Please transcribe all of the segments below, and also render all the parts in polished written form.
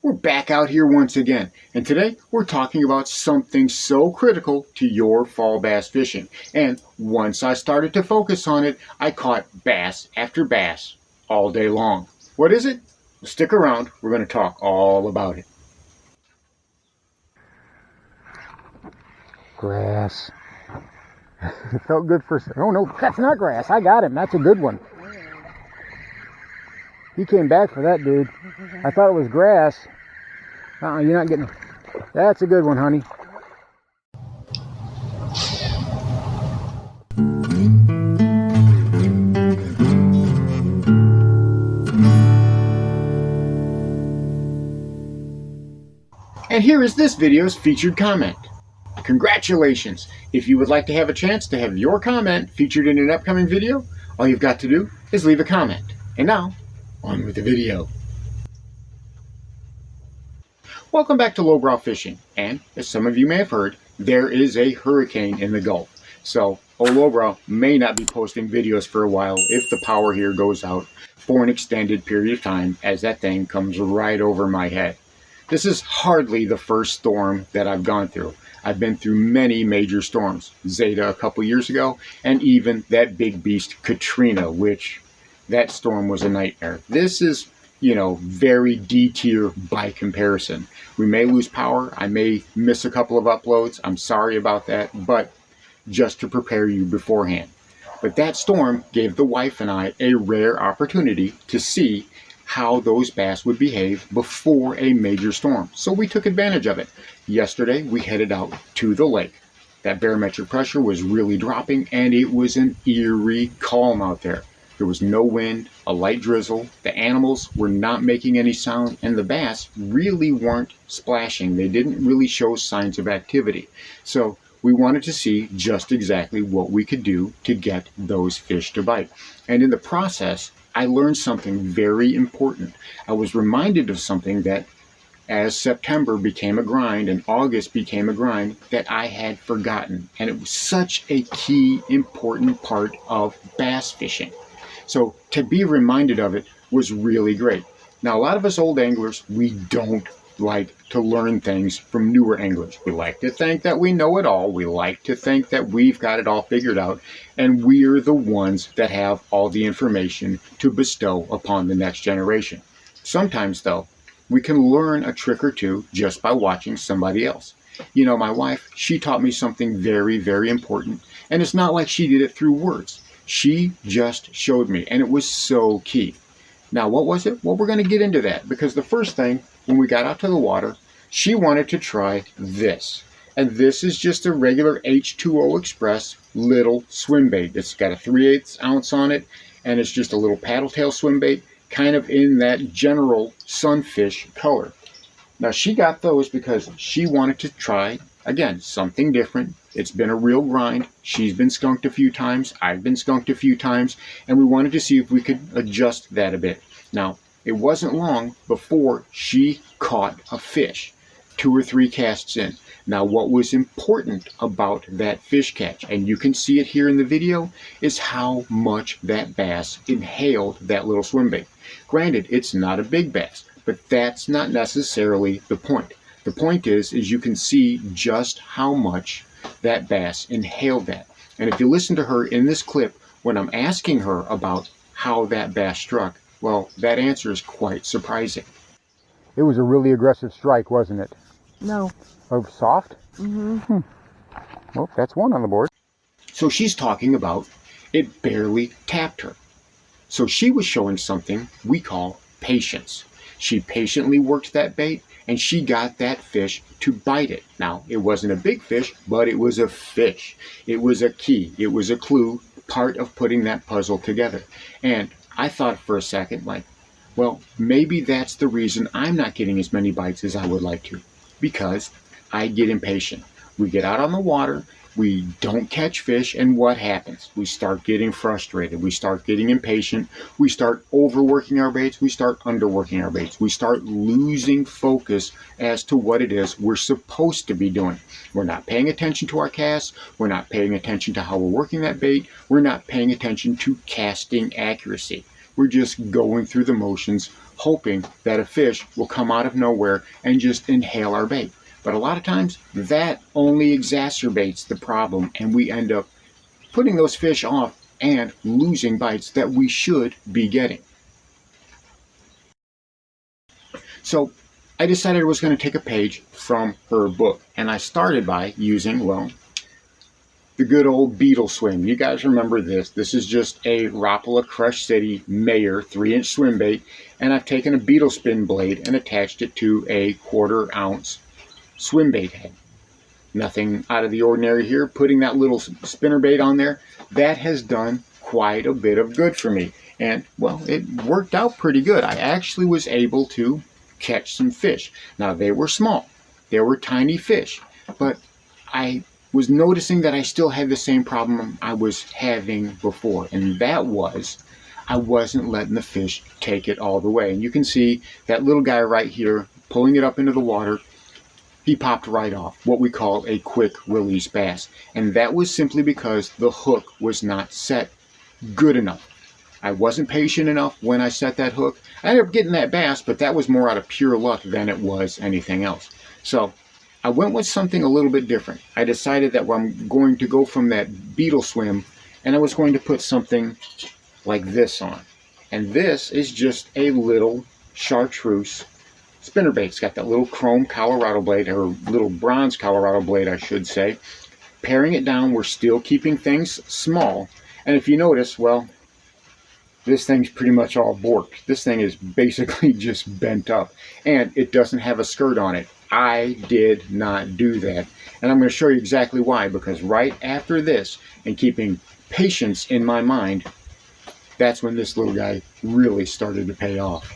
We're back out here once again, and today we're talking about something so critical to your fall bass fishing. And once I started to focus on it, I caught bass after bass all day long. What is it? Well, stick around, we're going to talk all about it. Grass. It felt good for... Oh no, that's not grass. I got him. That's a good one. He came back for that, dude. I thought it was grass. You're not getting... That's a good one, honey. And here is this video's featured comment. Congratulations! If you would like to have a chance to have your comment featured in an upcoming video, all you've got to do is leave a comment. And now, on with the video. Welcome back to Lowbrow Fishing, and as some of you may have heard, there is a hurricane in the Gulf. So, old Lowbrow may not be posting videos for a while if the power here goes out for an extended period of time as that thing comes right over my head. This is hardly the first storm that I've gone through. I've been through many major storms, Zeta a couple years ago, and even that big beast Katrina, which that storm was a nightmare. This is, very D-tier by comparison. We may lose power. I may miss a couple of uploads. I'm sorry about that, but just to prepare you beforehand. But that storm gave the wife and I a rare opportunity to see how those bass would behave before a major storm. So we took advantage of it. Yesterday, we headed out to the lake. That barometric pressure was really dropping, and it was an eerie calm out there. There was no wind, a light drizzle, the animals were not making any sound, and the bass really weren't splashing. They didn't really show signs of activity. So we wanted to see just exactly what we could do to get those fish to bite. And in the process, I learned something very important. I was reminded of something that as September became a grind and August became a grind that I had forgotten. And it was such a key, important part of bass fishing. So to be reminded of it was really great. Now, a lot of us old anglers, we don't like to learn things from newer anglers. We like to think that we know it all. We like to think that we've got it all figured out, and we're the ones that have all the information to bestow upon the next generation. Sometimes, though, we can learn a trick or two just by watching somebody else. My wife, she taught me something very, very important, and it's not like she did it through words. She just showed me, and it was so key. Now, what was it? Well, we're going to get into that, because the first thing, when we got out to the water, she wanted to try this. And this is just a regular H2O Express little swim bait. It's got a 3/8 ounce on it, and it's just a little paddle tail swim bait, kind of in that general sunfish color. Now, she got those because she wanted to try, again, something different. It's been a real grind. She's been skunked a few times. I've been skunked a few times. And we wanted to see if we could adjust that a bit. Now, it wasn't long before she caught a fish, 2 or 3 casts in. Now, what was important about that fish catch, and you can see it here in the video, is how much that bass inhaled that little swim bait. Granted, it's not a big bass, but that's not necessarily the point. The point is you can see just how much that bass inhaled that. And if you listen to her in this clip, when I'm asking her about how that bass struck, well, that answer is quite surprising. It was a really aggressive strike, wasn't it? No. Oh, soft? Mm-hmm. Well, that's one on the board. So she's talking about it barely tapped her. So she was showing something we call patience. She patiently worked that bait, and she got that fish to bite it. Now, it wasn't a big fish, but it was a fish. It was a key. It was a clue, part of putting that puzzle together. And I thought for a second, well, maybe that's the reason I'm not getting as many bites as I would like to, because I get impatient. We get out on the water, we don't catch fish, and what happens? We start getting frustrated. We start getting impatient. We start overworking our baits. We start underworking our baits. We start losing focus as to what it is we're supposed to be doing. We're not paying attention to our casts. We're not paying attention to how we're working that bait. We're not paying attention to casting accuracy. We're just going through the motions, hoping that a fish will come out of nowhere and just inhale our bait. But a lot of times that only exacerbates the problem, and we end up putting those fish off and losing bites that we should be getting. So I decided I was going to take a page from her book, and I started by using, well, the good old beetle swim. You guys remember this. This is just a Rapala Crush City Mayer 3-inch swim bait, and I've taken a beetle spin blade and attached it to a 1/4 ounce swim bait head. Nothing out of the ordinary here. Putting that little spinner bait on there, that has done quite a bit of good for me. And, well, it worked out pretty good. I actually was able to catch some fish. Now, they were small. They were tiny fish. But I was noticing that I still had the same problem I was having before. And that was, I wasn't letting the fish take it all the way. And you can see that little guy right here pulling it up into the water. He popped right off, what we call a quick release bass. And that was simply because the hook was not set good enough. I wasn't patient enough when I set that hook. I ended up getting that bass, but that was more out of pure luck than it was anything else. So I went with something a little bit different. I decided that I'm going to go from that beetle swim, and I was going to put something like this on. And this is just a little chartreuse spinnerbait. It's got that little chrome Colorado blade, or little bronze Colorado blade, I should say. Paring it down, we're still keeping things small. And if you notice, well, this thing's pretty much all borked. This thing is basically just bent up, and it doesn't have a skirt on it. I did not do that. And I'm going to show you exactly why, because right after this, and keeping patience in my mind, that's when this little guy really started to pay off.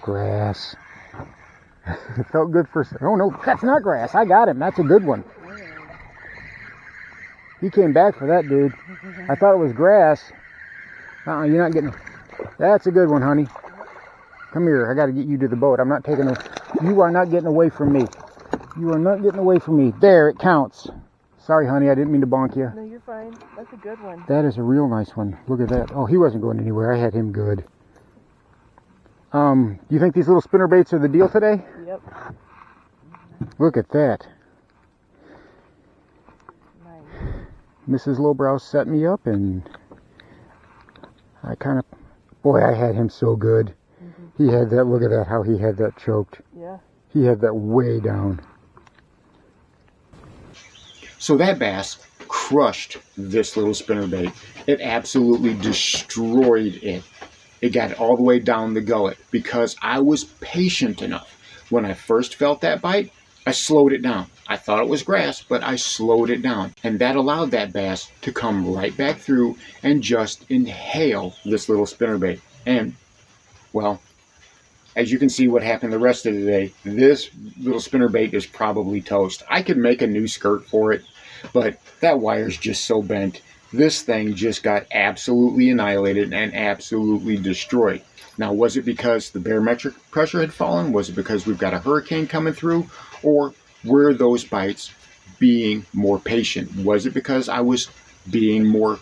Grass. It felt good for... Oh no, that's not grass. I got him. That's a good one. He came back for that, dude. I thought it was grass. You're not getting... That's a good one, honey. Come here. I got to get you to the boat. I'm not taking... You are not getting away from me. You are not getting away from me. There, it counts. Sorry, honey. I didn't mean to bonk you. No, you're fine. That's a good one. That is a real nice one. Look at that. Oh, he wasn't going anywhere. I had him good. You think these little spinner baits are the deal today? Yep. Look at that. Nice. Mrs. Lowbrow set me up, and I kind of... Boy, I had him so good. Mm-hmm. He had that... Look at that, how he had that choked. Yeah. He had that way down. So that bass crushed this little spinnerbait. It absolutely destroyed it. It got it all the way down the gullet because I was patient enough. When I first felt that bite, I slowed it down. I thought it was grass, but I slowed it down. And that allowed that bass to come right back through and just inhale this little spinnerbait. And, well, as you can see what happened the rest of the day, this little spinnerbait is probably toast. I could make a new skirt for it, but that wire's just so bent. This thing just got absolutely annihilated and absolutely destroyed. Now, was it because the barometric pressure had fallen? Was it because we've got a hurricane coming through? Or were those bites being more patient? Was it because I was being more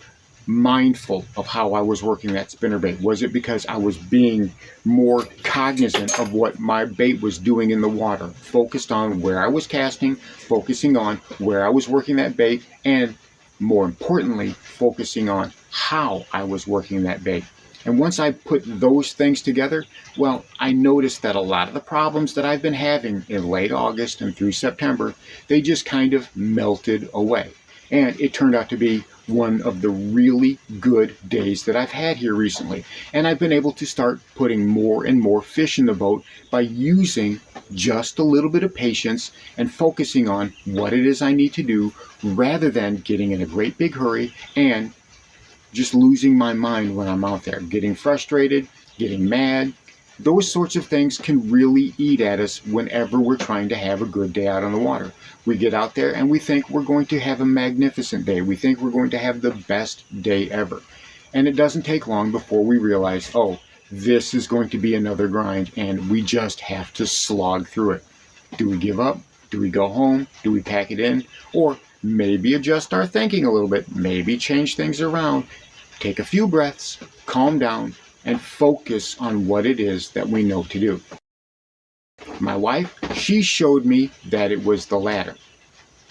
mindful of how I was working that spinnerbait? Was it because I was being more cognizant of what my bait was doing in the water? Focused on where I was casting, focusing on where I was working that bait, and more importantly, focusing on how I was working that bait. And once I put those things together, well, I noticed that a lot of the problems that I've been having in late August and through September, they just kind of melted away. And it turned out to be one of the really good days that I've had here recently. And I've been able to start putting more and more fish in the boat by using just a little bit of patience and focusing on what it is I need to do rather than getting in a great big hurry and just losing my mind when I'm out there, getting frustrated, getting mad. Those sorts of things can really eat at us whenever we're trying to have a good day out on the water. We get out there and we think we're going to have a magnificent day. We think we're going to have the best day ever. And it doesn't take long before we realize, oh, this is going to be another grind, and we just have to slog through it. Do we give up? Do we go home? Do we pack it in? Or maybe adjust our thinking a little bit, maybe change things around, take a few breaths, calm down, and focus on what it is that we know to do. My wife, she showed me that it was the latter.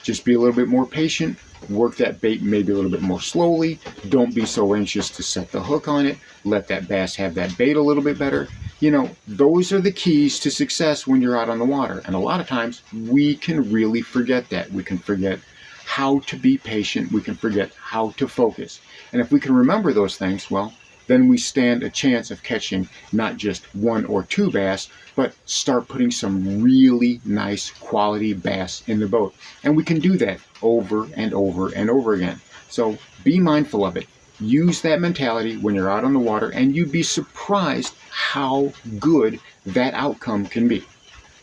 Just be a little bit more patient, work that bait maybe a little bit more slowly, don't be so anxious to set the hook on it, let that bass have that bait a little bit better. You know, those are the keys to success when you're out on the water. And a lot of times we can really forget that. We can forget how to be patient, we can forget how to focus. And if we can remember those things, well, then we stand a chance of catching not just 1 or 2 bass, but start putting some really nice quality bass in the boat. And we can do that over and over and over again. So be mindful of it. Use that mentality when you're out on the water, and you'd be surprised how good that outcome can be.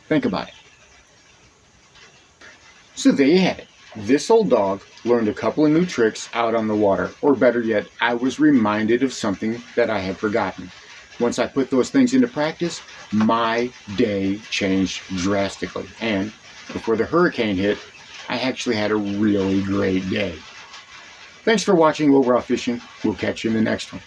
Think about it. So there you have it. This old dog learned a couple of new tricks out on the water, or better yet, I was reminded of something that I had forgotten. Once I put those things into practice, my day changed drastically. And before the hurricane hit, I actually had a really great day. Thanks for watching Lowbrow Fishing. We'll catch you in the next one.